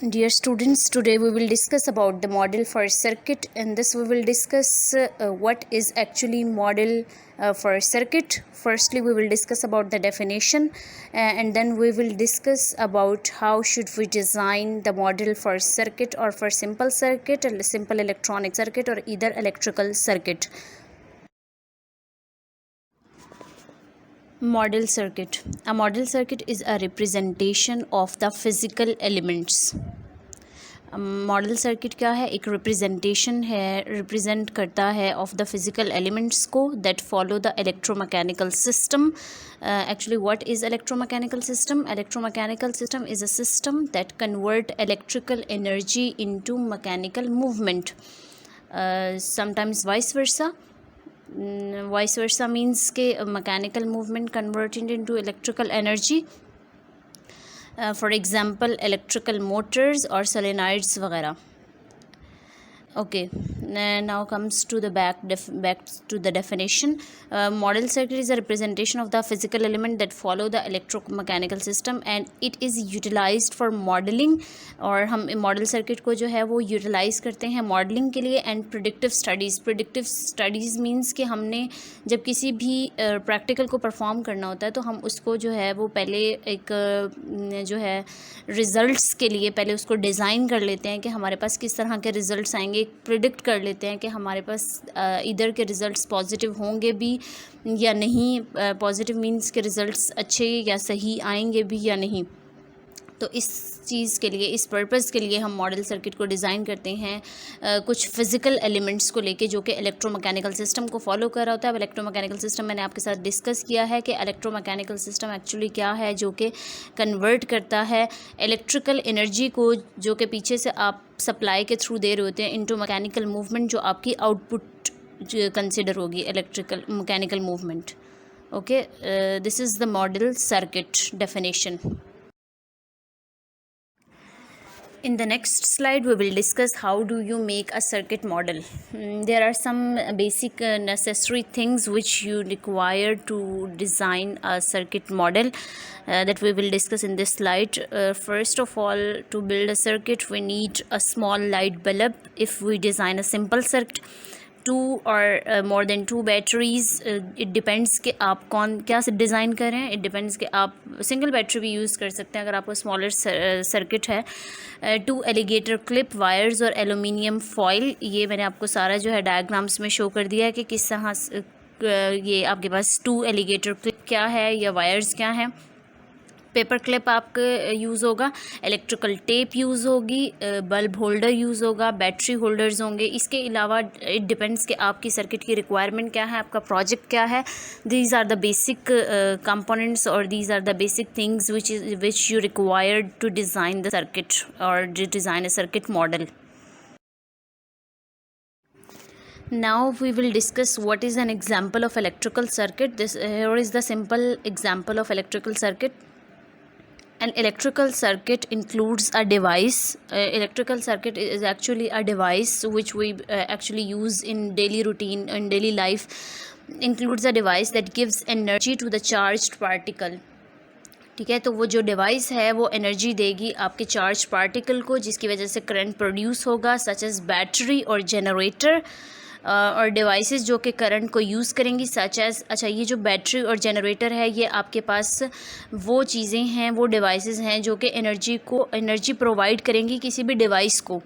Dear students, today we will discuss about the model for circuit. In this we will discuss what is actually model for circuit. Firstly, we will discuss about the definition and then we will discuss about how should we design the model for circuit or for simple circuit, or simple electronic circuit, or either electrical circuit. Model circuit. A model circuit is a representation of the physical elements. Model circuit क्या है? एक representation है, represent करता है of the physical elements को that follow the electromechanical system. Actually, what is electromechanical system? Electromechanical system is a system that convert electrical energy into mechanical movement. Sometimes vice versa. Vice versa means के mechanical movement converted into electrical energy. For example, electrical motors or solenoids वगैरह. Okay, now comes to the back to the definition. Model circuit is a representation of the physical element that follow the electromechanical system and it is utilized for modeling. और हम model circuit को जो है वो utilise करते हैं modelling के लिए and predictive studies. Predictive studies means कि हमने जब किसी भी प्रैक्टिकल को परफॉर्म करना होता है तो हम उसको जो है वो पहले एक जो है रिज़ल्ट्स के लिए पहले उसको डिज़ाइन कर लेते हैं कि हमारे पास किस तरह के रिज़ल्ट्स आएंगे. प्रिडिक्ट कर लेते हैं कि हमारे पास इधर के रिज़ल्ट्स पॉजिटिव होंगे भी या नहीं. पॉजिटिव मींस के रिज़ल्ट्स अच्छे या सही आएंगे भी या नहीं. तो इस चीज़ के लिए, इस पर्पज़ के लिए हम मॉडल सर्किट को डिज़ाइन करते हैं कुछ फिज़िकल एलिमेंट्स को लेके जो कि इलेक्ट्रोमैकेनिकल सिस्टम को फॉलो कर रहा होता है. अब इलेक्ट्रोमैकेनिकल सिस्टम मैंने आपके साथ डिस्कस किया है कि इलेक्ट्रोमैकेनिकल सिस्टम एक्चुअली क्या है, जो कि कन्वर्ट करता है इलेक्ट्रिकल एनर्जी को जो कि पीछे से आप सप्लाई के थ्रू दे रहे होते हैं इनटू मैकेनिकल मूवमेंट जो आपकी आउटपुट कंसिडर होगी electrical mechanical movement. Okay, this is the model circuit definition. In the next slide, we will discuss how do you make a circuit model. There are some basic necessary things which you require to design a circuit model that we will discuss in this slide. First of all, to build a circuit, we need a small light bulb. If we design a simple circuit, 2 or more than 2 batteries. It depends कि आप क्या से design कर रहे हैं. It depends कि आप single battery भी यूज़ कर सकते हैं अगर आपको स्मॉलर सर्किट है. 2 एलिगेटर क्लिप वायर्स और एलुमिनियम फॉयल. ये मैंने आपको सारा जो है डायग्राम्स में शो कर दिया है कि किस तरह ये आपके पास 2 एलिगेटर क्लिप क्या है या वायर्स क्या हैं. पेपर क्लिप आपका यूज़ होगा, इलेक्ट्रिकल टेप यूज़ होगी, बल्ब होल्डर यूज़ होगा, बैटरी होल्डर्स होंगे. इसके अलावा इट डिपेंड्स कि आपकी सर्किट की रिक्वायरमेंट क्या है, आपका प्रोजेक्ट क्या है. These are the basic components और these are the basic things which you required to design the circuit और design a circuit model. Now we will discuss what is an example of electrical circuit. This here is the simple example of electrical circuit. An electrical circuit includes a device. Electrical circuit is actually a device which we actually use in daily routine, in daily life. Includes a device that gives energy to the charged particle. ठीक है, तो वो जो device है वो energy देगी आपके charge particle को जिसकी वजह से करंट प्रोड्यूस होगा, सच एज़ बैटरी और जनरेटर. और डिवाइसेस जो कि करंट को यूज़ करेंगी सच एज़, अच्छा ये जो बैटरी और जनरेटर है ये आपके पास वो चीज़ें हैं, वो डिवाइसेस हैं जो कि एनर्जी प्रोवाइड करेंगी किसी भी डिवाइस को.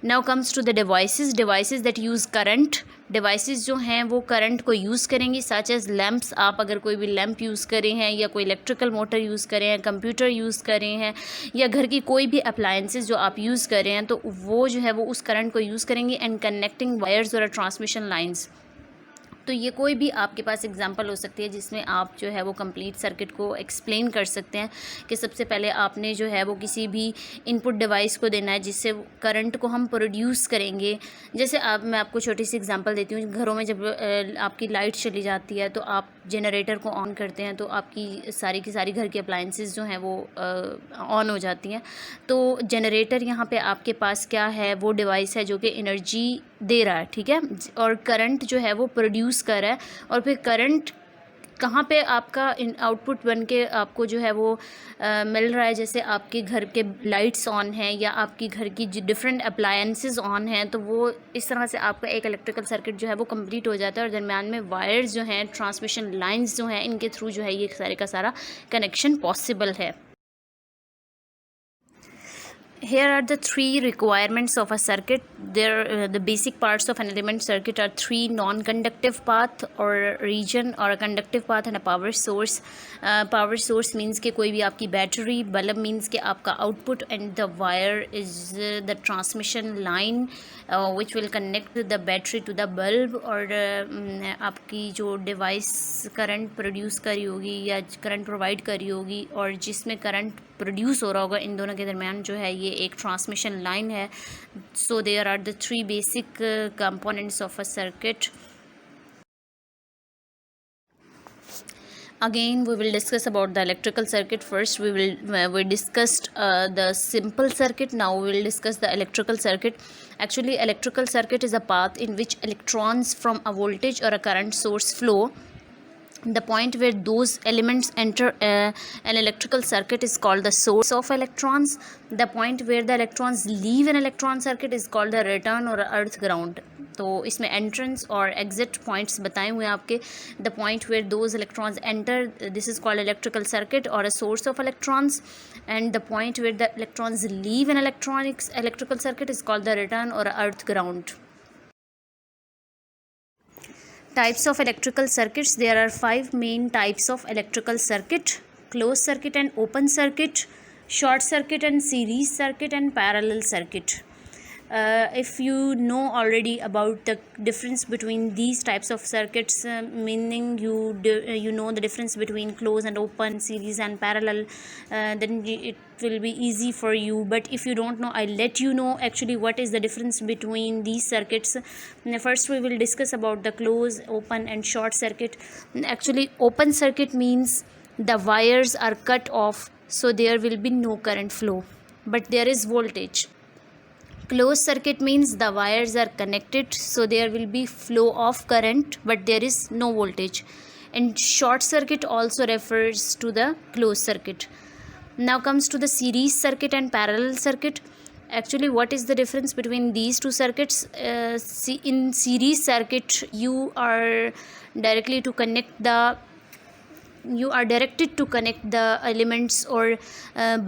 Now comes to the devices that use current. Devices जो हैं वो करंट को यूज़ करेंगी सच एज़ लैंप्स. आप अगर कोई भी लैंप यूज़ करें हैं या कोई इलेक्ट्रिकल मोटर यूज़ करें हैं, कंप्यूटर यूज़ करें हैं या घर की कोई भी अप्लायंसेस जो आप यूज़ कर रहे हैं तो वो जो है वो उस करंट को यूज़ करेंगी. एंड कनेक्टिंग वायर्स और ट्रांसमिशन लाइन्स. तो ये कोई भी आपके पास एग्जांपल हो सकती है जिसमें आप जो है वो कंप्लीट सर्किट को एक्सप्लेन कर सकते हैं कि सबसे पहले आपने जो है वो किसी भी इनपुट डिवाइस को देना है जिससे करंट को हम प्रोड्यूस करेंगे. जैसे मैं आपको छोटी सी एग्जांपल देती हूँ. घरों में जब आपकी लाइट चली जाती है तो आप जनरेटर को ऑन करते हैं तो आपकी सारी की सारी घर की अप्लायंसेस जो हैं वो ऑन हो जाती हैं. तो जनरेटर यहाँ पे आपके पास क्या है, वो डिवाइस है जो कि एनर्जी दे रहा है, ठीक है, और करंट जो है वो प्रोड्यूस कर रहा है. और फिर करंट कहाँ पे आपका इन आउटपुट बन के आपको जो है वो मिल रहा है, जैसे आपके घर के लाइट्स ऑन हैं या आपकी घर की डिफरेंट अप्लायंसेस ऑन हैं, तो वो इस तरह से आपका एक इलेक्ट्रिकल सर्किट जो है वो कंप्लीट हो जाता है और दरम्यान में वायर्स जो हैं, ट्रांसमिशन लाइंस जो हैं, इनके थ्रू जो है ये सारे का सारा कनेक्शन पॉसिबल है। Here are the three requirements of a circuit. The basic parts of an element circuit are three: non-conductive path or region, or a conductive path, and a power source. Power source means कि कोई भी आपकी battery, bulb means कि आपका output, and the wire is the transmission line which will connect the battery to the bulb, और आपकी जो device current produce करी होगी या current provide करी होगी और जिसमें current प्रोड्यूस हो रहा होगा, इन दोनों के दरमियान जो है ये एक ट्रांसमिशन लाइन है. So there are the three basic components of a circuit. Again, we will discuss about the electrical circuit. First, we discussed the simple circuit. Now we will discuss the electrical circuit. Actually, electrical circuit is a path in which electrons from a voltage or a current source flow. The point where those elements enter an electrical circuit is called the source of electrons. The point where the electrons leave an electron circuit is called the return or earth ground. तो इसमें entrance और exit points बताए हुए हैं आपके. The point where those electrons enter, this is called electrical circuit और a source of electrons. And the point where the electrons leave an electrical circuit is called the return or earth ground. Types of electrical circuits. There are 5 main types of electrical circuit: closed circuit and open circuit, short circuit and series circuit, and parallel circuit. If you know already about the difference between these types of circuits, meaning you know the difference between closed and open, series and parallel, then it will be easy for you. But if you don't know, I'll let you know actually what is the difference between these circuits. First, we will discuss about the closed, open and short circuit. Actually, open circuit means the wires are cut off, so there will be no current flow, but there is voltage. Closed circuit means the wires are connected, so there will be flow of current, but there is no voltage. And short circuit also refers to the closed circuit. Now comes to the series circuit and parallel circuit. Actually, what is the difference between these two circuits? In series circuit, you are directed to connect the elements or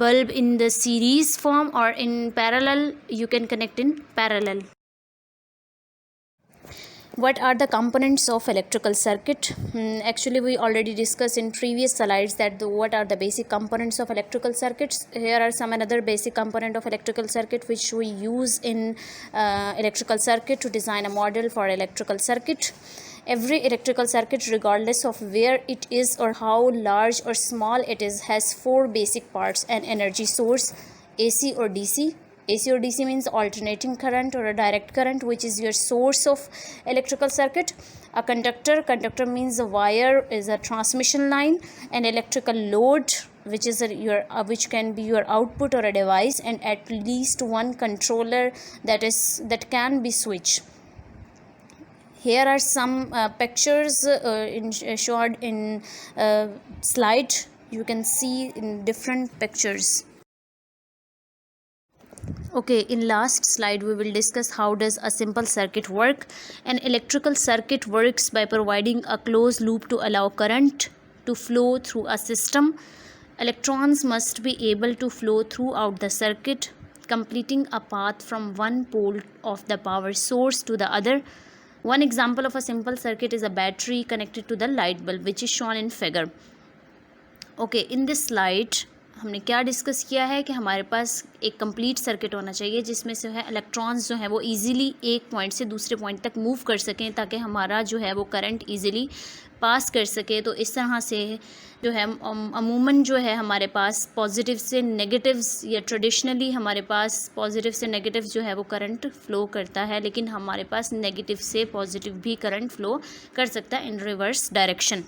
bulb in the series form, or in parallel you can connect in parallel. What are the components of electrical circuit? Actually, we already discussed in previous slides that what are the basic components of electrical circuits. Here are some another basic component of electrical circuit which we use in electrical circuit to design a model for electrical circuit. Every electrical circuit, regardless of where it is or how large or small it is, has 4 basic parts: an energy source, AC or DC. AC or DC means alternating current or a direct current, which is your source of electrical circuit. A conductor. Conductor means the wire is a transmission line. An electrical load, which is which can be your output or a device, and at least one controller that can be switched. Here are some pictures showed in slide. You can see in different pictures. Okay, in last slide we will discuss how does a simple circuit work. An electrical circuit works by providing a closed loop to allow current to flow through a system. Electrons must be able to flow throughout the circuit, completing a path from one pole of the power source to the other. One example of a simple circuit is a battery connected to the light bulb, which is shown in figure. Okay, in this slide हमने क्या discuss किया है कि हमारे पास एक complete circuit होना चाहिए जिसमें से है इलेक्ट्रॉन्स जो है वो इजीली एक पॉइंट से दूसरे पॉइंट तक मूव कर सकें, ताकि हमारा जो है वो करंट इजीली पास कर सके. तो इस तरह से जो है अमूमन जो है हमारे पास पॉजिटिव से नेगेटिव्स, या ट्रेडिशनली हमारे पास पॉजिटिव से नेगेटिव जो है वो करंट फ्लो करता है, लेकिन हमारे पास नेगेटिव से पॉजिटिव भी करंट फ्लो कर सकता है इन रिवर्स डायरेक्शन.